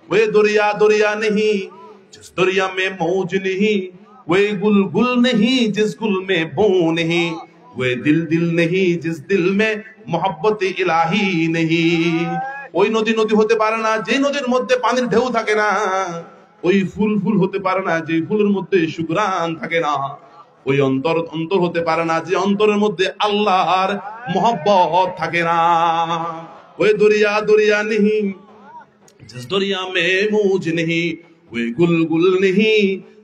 वे दरिया दरिया नहीं जिस दरिया में मौज नहीं, वे गुल गुल नहीं जिस गुल में बू नहीं, वे दिल दिल नहीं जिस दिल में मोहब्बत इलाही नहीं। ওই নদী নদী হতে পারে না যে নদীর মধ্যে পানির ঢেউ থাকে না, ওই ফুল ফুল হতে পারে না যে ফুলের মধ্যে সুঘ্রাণ থাকে না, ওই অন্তর অন্তর হতে পারে না যে অন্তরের মধ্যে আল্লাহর মোহব্বত থাকে না। ওই দরিয়া দরিয়া नहीं जिस दरिया में मौज नहीं, वे गुल गुल नहीं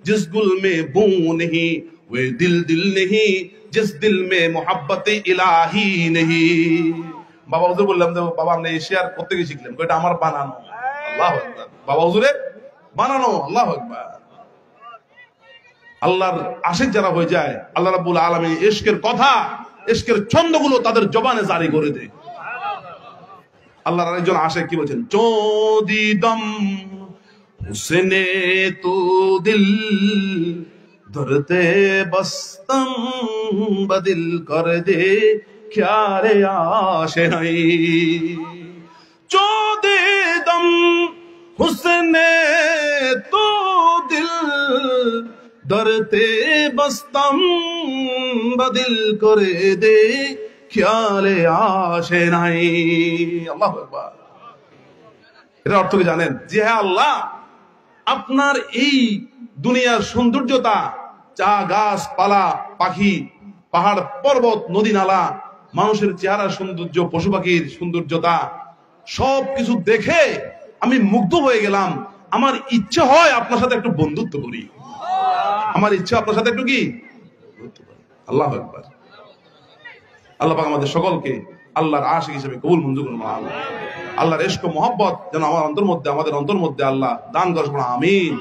जिस गुल में बू नहीं, वे दिल दिल नहीं जिस दिल में मोहब्बत इलाही नहीं। বাবা হুজুর বললাম যে বাবা আপনি শেয়ার করতে গিয়ে শিখলেন, এটা আমার বানানো। আল্লাহু আকবার। বাবা হুজুরে বানানো। আল্লাহু আকবার। আল্লাহর আশিক যারা হয়ে যায়, আল্লাহ রাব্বুল আলামিন ইশকের কথা, ইশকের ছন্দগুলো তাদের জবানে জারি করে দেয়। আল্লাহর আরেকজন আশিক কি বলছেন, চোদি দম হুসনে তু দিল ধরতে বস্তম বদিল কর দে ক্যারে আশনাই। চোদি দম হুসনে তু দিল ধরতে বস্তম বদিল করে দে খেয়ালে আসে নাই। আল্লাহু আকবার। এর অর্থ কি জানেন? যে হ্যাঁ আল্লাহ, আপনার এই দুনিয়ার সৌন্দর্যতা, চা গাছ পালা পাখি পাহাড় পর্বত নদী নালা মানুষের চেহারা সৌন্দর্য পশু পাখির সৌন্দর্যতা সবকিছু দেখে আমি মুগ্ধ হয়ে গেলাম। আমার ইচ্ছে হয় আপনার সাথে একটু বন্ধুত্ব করি, আমার ইচ্ছা আপনার সাথে একটু কি। আল্লাহু আকবার। আল্লাহ পাক আমাদের সকলকে আল্লাহর আশিক হিসেবে কবুল মঞ্জুর করুন। আল্লাহর ইশক ও মহব্বত যেন আমার অন্তর মধ্যে আমাদের অন্তর মধ্যে আল্লাহ দান করুন। আমিন।